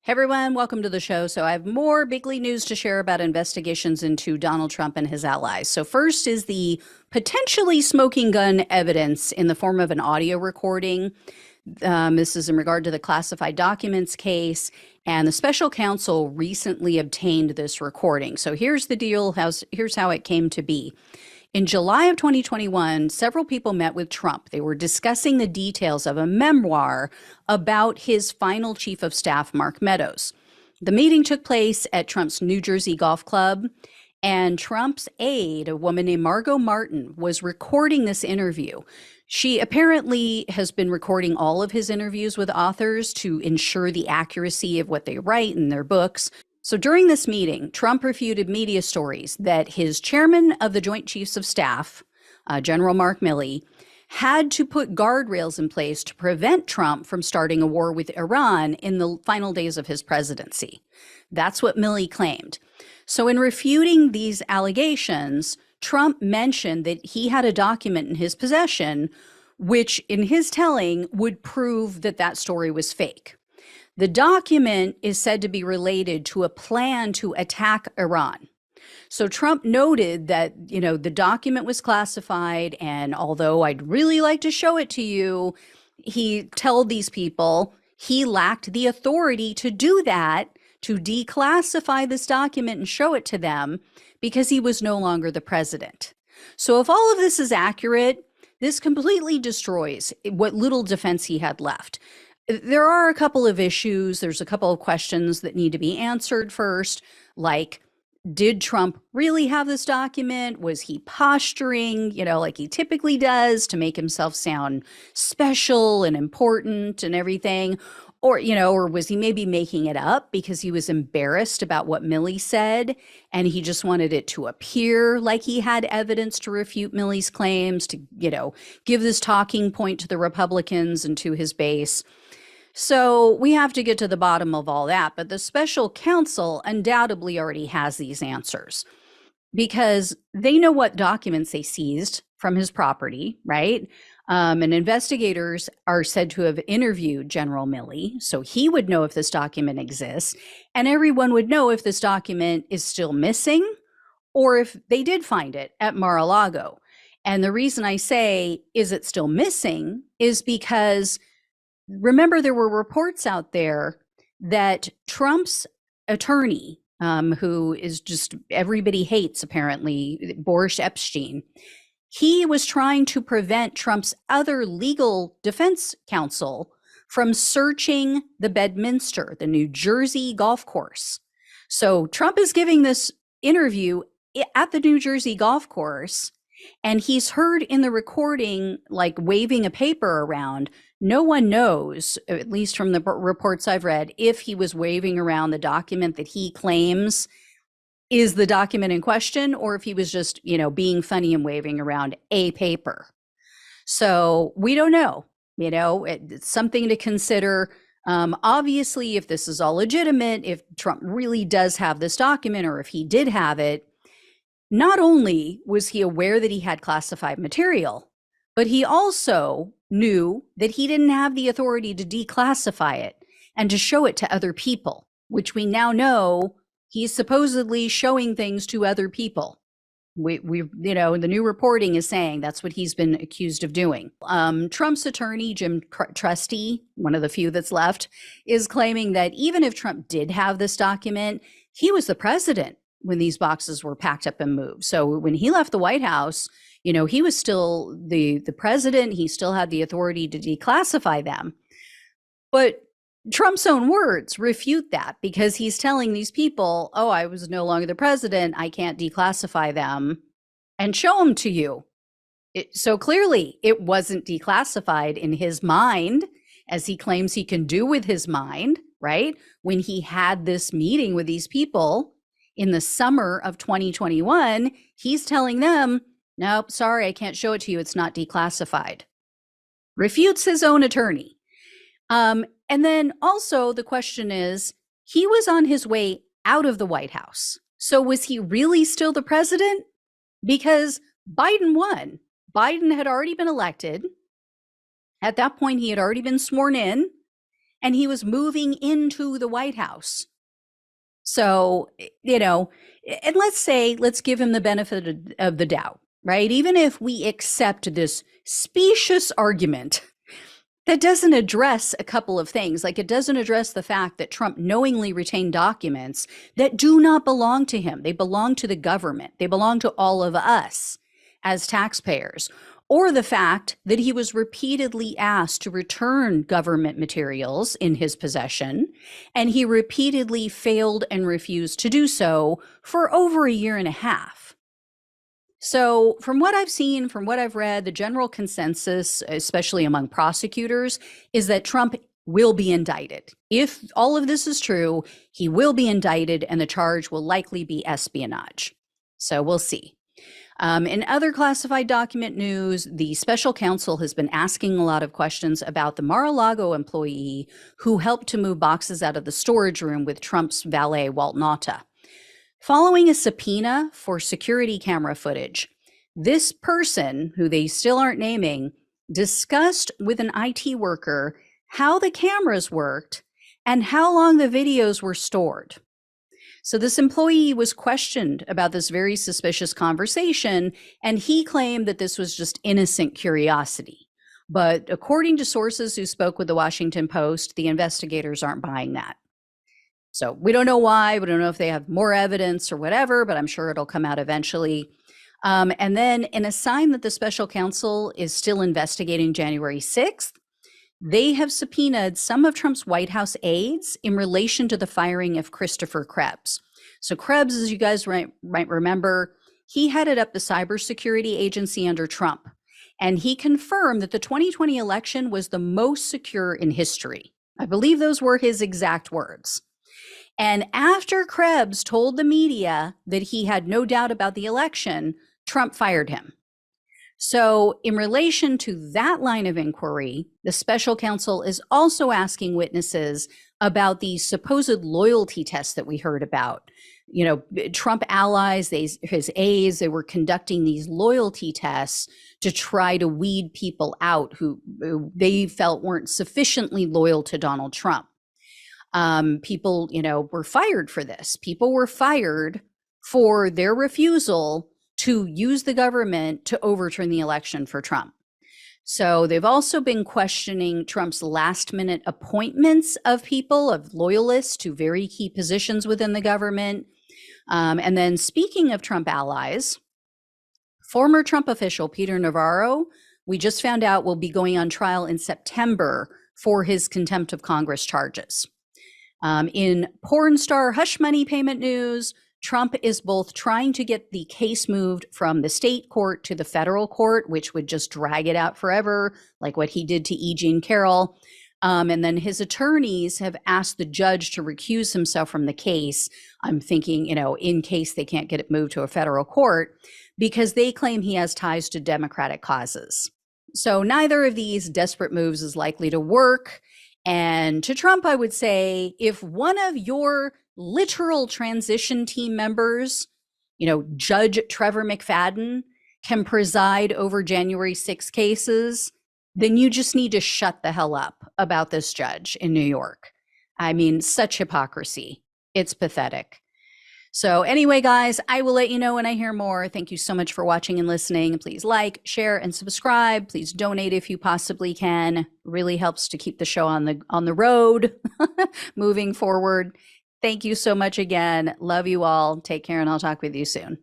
Hey everyone, welcome to the show. So I have more big league news to share about investigations into Donald Trump and his allies. So first is the potentially smoking gun evidence in the form of an audio recording. This is in regard to the classified documents case, and the special counsel recently obtained this recording. So here's the deal, here's how it came to be. In July of 2021, several people met with Trump. They were discussing the details of a memoir about his final chief of staff, Mark Meadows. The meeting took place at Trump's New Jersey Golf Club, and Trump's aide, a woman named Margot Martin, was recording this interview. She apparently has been recording all of his interviews with authors to ensure the accuracy of what they write in their books. So during this meeting, Trump refuted media stories that his chairman of the Joint Chiefs of Staff, General Mark Milley, had to put guardrails in place to prevent Trump from starting a war with Iran in the final days of his presidency. That's what Milley claimed. So in refuting these allegations, Trump mentioned that he had a document in his possession, which in his telling would prove that that story was fake. The document is said to be related to a plan to attack Iran. So Trump noted that, the document was classified, and although I'd really like to show it to you, he told these people he lacked the authority to do that, to declassify this document and show it to them, because he was no longer the president. So if all of this is accurate, this completely destroys what little defense he had left. There are a couple of issues. There's a couple of questions that need to be answered first, like, did Trump really have this document? Was he posturing, like he typically does to make himself sound special and important and everything? Or was he maybe making it up because he was embarrassed about what Milley said and he just wanted it to appear like he had evidence to refute Milley's claims, to, give this talking point to the Republicans and to his base? So we have to get to the bottom of all that. But the special counsel undoubtedly already has these answers because they know what documents they seized from his property, right? And investigators are said to have interviewed General Milley, so he would know if this document exists, and everyone would know if this document is still missing or if they did find it at Mar-a-Lago. And the reason I say, is it still missing, is because remember, there were reports out there that Trump's attorney, who is just everybody hates apparently, Boris Epstein, he was trying to prevent Trump's other legal defense counsel from searching the Bedminster, the New Jersey golf course. So Trump is giving this interview at the New Jersey golf course, and he's heard in the recording, like waving a paper around. No one knows, at least from the reports I've read, if he was waving around the document that he claims is the document in question, or if he was just, being funny and waving around a paper. So we don't know, it's something to consider. Obviously, if this is all legitimate, if Trump really does have this document, or if he did have it, not only was he aware that he had classified material, but he also knew that he didn't have the authority to declassify it and to show it to other people, which we now know he's supposedly showing things to other people. The new reporting is saying that's what he's been accused of doing. Trump's attorney, Jim Trusty, one of the few that's left, is claiming that even if Trump did have this document, he was the president when these boxes were packed up and moved. So when he left the White House, he was still the president. He still had the authority to declassify them. But Trump's own words refute that, because he's telling these people, oh, I was no longer the president, I can't declassify them and show them to you. So clearly it wasn't declassified in his mind, as he claims he can do with his mind, right? When he had this meeting with these people in the summer of 2021, he's telling them, nope, sorry, I can't show it to you. It's not declassified. Refutes his own attorney. And then also the question is, he was on his way out of the White House. So was he really still the president? Because Biden won. Biden had already been elected. At that point, he had already been sworn in. and he was moving into the White House. So, and let's give him the benefit of the doubt, right? Even if we accept this specious argument, that doesn't address a couple of things. Like, it doesn't address the fact that Trump knowingly retained documents that do not belong to him. They belong to the government. They belong to all of us as taxpayers. Or the fact that he was repeatedly asked to return government materials in his possession, and he repeatedly failed and refused to do so for over a year and a half. So from what I've seen, from what I've read, the general consensus, especially among prosecutors, is that Trump will be indicted. If all of this is true, he will be indicted, and the charge will likely be espionage. So we'll see. In other classified document news, the special counsel has been asking a lot of questions about the Mar-a-Lago employee who helped to move boxes out of the storage room with Trump's valet, Walt Nauta. Following a subpoena for security camera footage, this person, who they still aren't naming, discussed with an IT worker how the cameras worked and how long the videos were stored. So this employee was questioned about this very suspicious conversation, and he claimed that this was just innocent curiosity. But according to sources who spoke with the Washington Post, the investigators aren't buying that. So we don't know why. We don't know if they have more evidence or whatever, but I'm sure it'll come out eventually. And then, in a sign that the special counsel is still investigating January 6th, they have subpoenaed some of Trump's White House aides in relation to the firing of Christopher Krebs. So Krebs, as you guys might remember, he headed up the cybersecurity agency under Trump, and he confirmed that the 2020 election was the most secure in history. I believe those were his exact words. And after Krebs told the media that he had no doubt about the election, Trump fired him. So in relation to that line of inquiry, the special counsel is also asking witnesses about the supposed loyalty tests that we heard about. Trump allies, his aides, they were conducting these loyalty tests to try to weed people out who they felt weren't sufficiently loyal to Donald Trump. People, were fired for this. People were fired for their refusal to use the government to overturn the election for Trump. So they've also been questioning Trump's last-minute appointments of people, of loyalists to very key positions within the government. And then, speaking of Trump allies, former Trump official Peter Navarro, we just found out, will be going on trial in September for his contempt of Congress charges. In porn star hush money payment news, Trump is both trying to get the case moved from the state court to the federal court, which would just drag it out forever, like what he did to E. Jean Carroll. And then his attorneys have asked the judge to recuse himself from the case. I'm thinking, in case they can't get it moved to a federal court, because they claim he has ties to Democratic causes. So neither of these desperate moves is likely to work. And to Trump, I would say, if one of your literal transition team members, Judge Trevor McFadden, can preside over January 6 cases, then you just need to shut the hell up about this judge in New York. I mean, such hypocrisy. It's pathetic. So anyway, guys, I will let you know when I hear more. Thank you so much for watching and listening. Please like, share, and subscribe. Please donate if you possibly can. Really helps to keep the show on the road moving forward. Thank you so much again. Love you all. Take care, and I'll talk with you soon.